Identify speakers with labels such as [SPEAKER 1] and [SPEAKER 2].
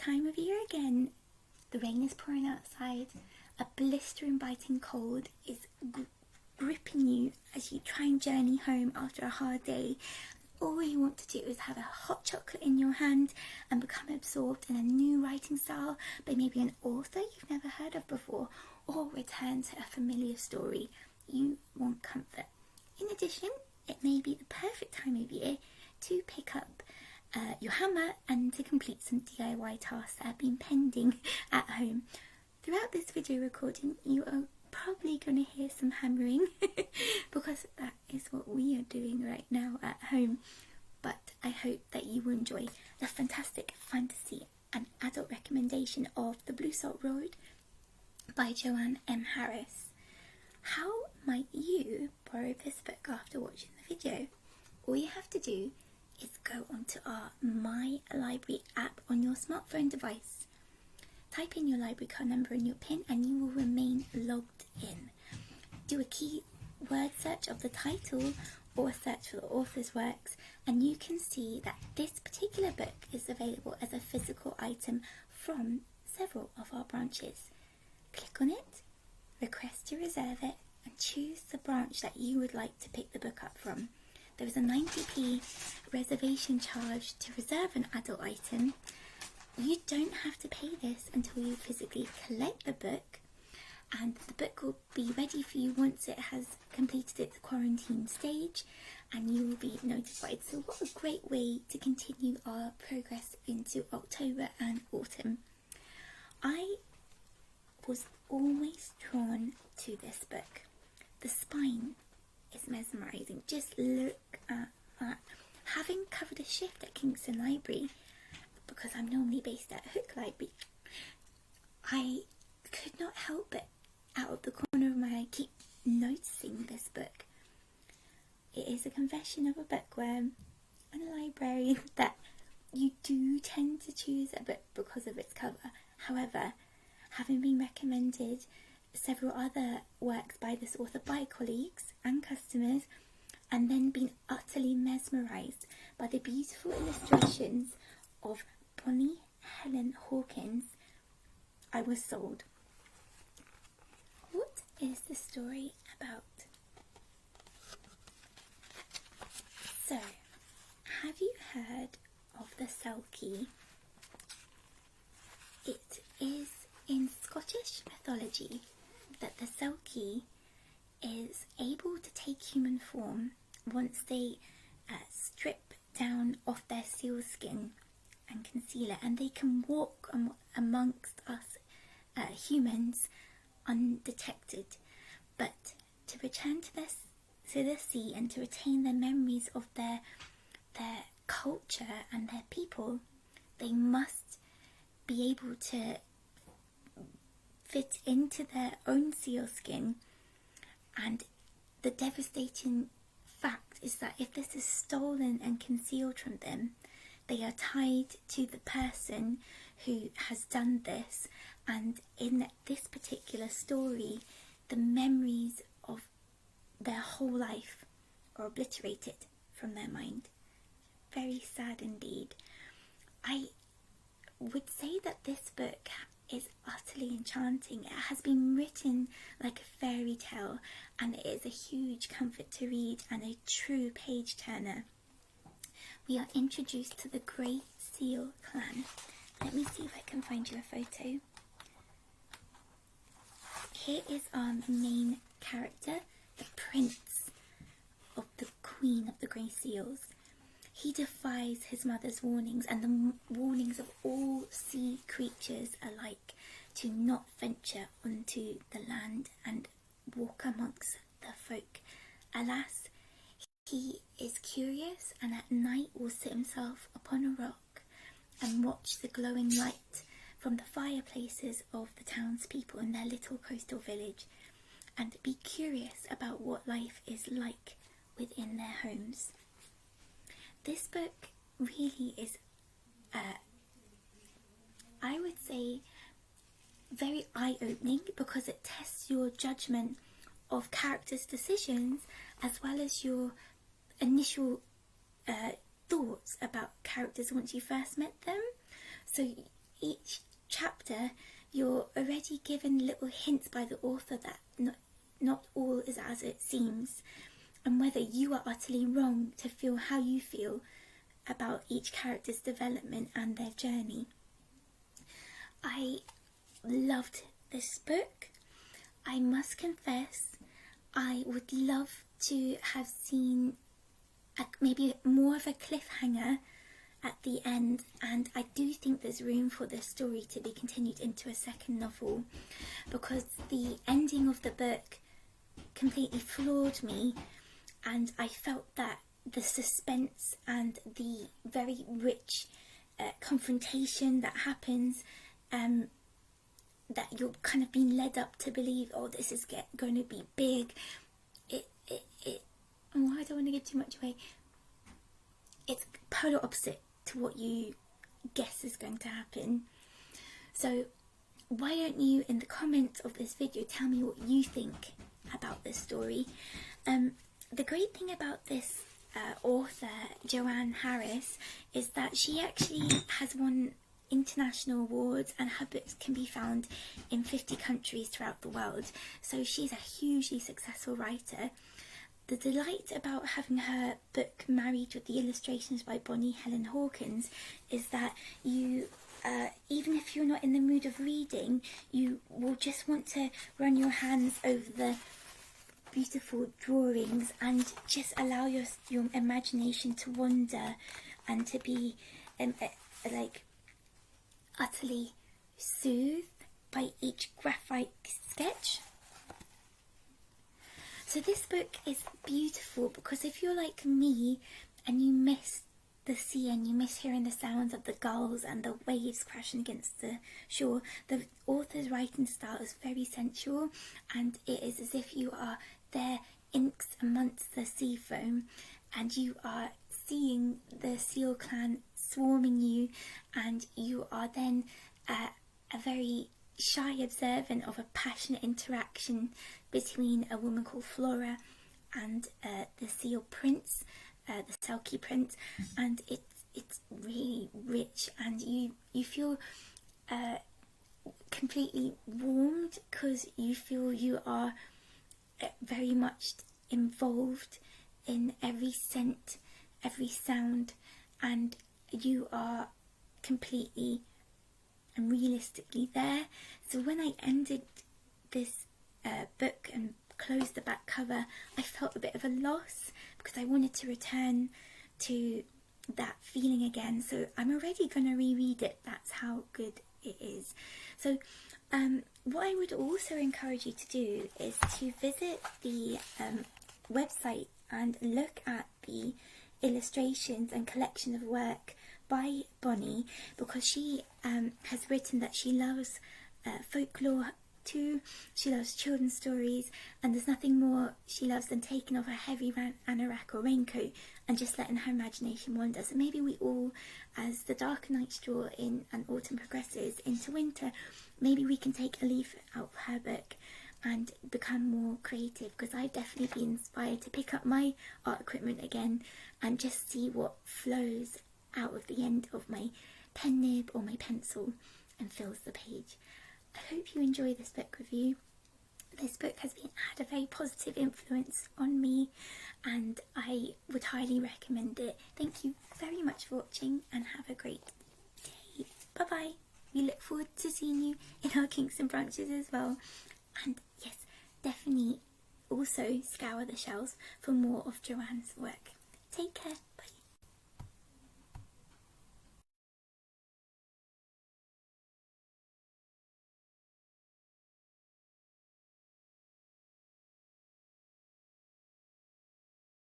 [SPEAKER 1] time of year again. The rain is pouring outside. A blistering, biting cold is gripping you as you try and journey home after a hard day. All you want to do is have a hot chocolate in your hand and become absorbed in a new writing style by maybe an author you've never heard of before, or return to a familiar story. You want comfort. In addition, it may be the perfect time of year to pick up your hammer and to complete some DIY tasks that have been pending at home. Throughout this video recording, you are probably going to hear some hammering because that is what we are doing right now at home. But I hope that you will enjoy the fantastic fantasy and adult recommendation of The Blue Salt Road by Joanne M. How might you borrow this book after watching the video? All you have to do is go onto our My Library app on your smartphone device. Type in your library card number and your PIN and you will remain logged in. Do a keyword search of the title or search for the author's works, and you can see that this particular book is available as a physical item from several of our branches. Click on it, request to reserve it, and choose the branch that you would like to pick the book up from. There is a 90p reservation charge to reserve an adult item. You don't have to pay this until you physically collect the book, and the book will be ready for you once it has completed its quarantine stage, and you will be notified. So what a great way to continue our progress into October and autumn. I was always drawn to this book. The spine is mesmerising. Just look at that. Having covered a shift at Kingston Library, because I'm normally based at Hook Library, I could not help but out of the corner of my eye keep noticing this book. It is a confession of a bookworm and a librarian that you do tend to choose a book because of its cover. However, having been recommended several other works by this author by colleagues and customers, and then been utterly mesmerised by the beautiful illustrations of Bonnie Helen Hawkins, I was sold. What is the story about? So, have you heard of the Selkie? It is in Scottish mythology that the Selkie is able to take human form once they strip down off their seal skin and conceal it, and they can walk amongst us humans undetected. But to return to the sea and to retain their memories of their culture and their people, they must be able to fit into their own seal skin. And the devastating fact is that if this is stolen and concealed from them, they are tied to the person who has done this, and in this particular story, the memories of their whole life are obliterated from their mind. Very sad indeed. I would say that this book is utterly enchanting. It has been written like a fairy tale, and it is a huge comfort to read and a true page turner. We are introduced to the Grey Seal clan. Let me see if I can find you a photo. Here is our main character, the prince of the queen of the Grey Seals. He defies his mother's warnings and the warnings of all sea creatures alike to not venture onto the land and walk amongst the folk. Alas, he is curious, and at night will sit himself upon a rock and watch the glowing light from the fireplaces of the townspeople in their little coastal village, and be curious about what life is like within their homes. This book really is, I would say, very eye-opening, because it tests your judgment of characters' decisions as well as your initial thoughts about characters once you first met them. So each chapter you're already given little hints by the author that not all is as it seems, and whether you are utterly wrong to feel how you feel about each character's development and their journey. I loved this book. I must confess, I would love to have seen maybe more of a cliffhanger at the end, and I do think there's room for this story to be continued into a second novel, because the ending of the book completely floored me, and I felt that the suspense and the very rich confrontation that happens, that you're kind of being led up to believe, oh, this is going to be big. Oh, I don't want to give too much away. It's polar opposite to what you guess is going to happen. So why don't you, in the comments of this video, tell me what you think about this story. The great thing about this author, Joanne Harris, is that she actually has won international awards, and her books can be found in 50 countries throughout the world. So she's a hugely successful writer. The delight about having her book married with the illustrations by Bonnie Helen Hawkins is that you, even if you're not in the mood of reading, you will just want to run your hands over the beautiful drawings and just allow your imagination to wander and to be like utterly soothed by each graphic sketch. So this book is beautiful because if you're like me and you miss the sea and you miss hearing the sounds of the gulls and the waves crashing against the shore, the author's writing style is very sensual, and it is as if you are there amongst the sea foam and you are seeing the seal clan swarming you, and you are then a very shy observant of a passionate interaction between a woman called Flora and the seal prince, the Selkie prince, and it's really rich, and you feel completely warmed because you feel you are very much involved in every scent, every sound, and you are completely and realistically there. So when I ended this book and closed the back cover, I felt a bit of a loss because I wanted to return to that feeling again. So I'm already going to reread it. That's how good it is. So what I would also encourage you to do is to visit the website and look at the illustrations and collection of work by Bonnie, because she has written that she loves folklore too. She loves children's stories, and there's nothing more she loves than taking off a heavy anorak or raincoat and just letting her imagination wander. So maybe we all, as the darker nights draw in and autumn progresses into winter, maybe we can take a leaf out of her book and become more creative, because I've definitely been inspired to pick up my art equipment again and just see what flows out of the end of my pen nib or my pencil and fills the page. I hope you enjoy this book review. This book has had a very positive influence on me, and I would highly recommend it. Thank you very much for watching, and have a great day. Bye bye. We look forward to seeing you in our Kinks and Branches as well. And yes, definitely also scour the shelves for more of Joanne's work. Take care. Bye.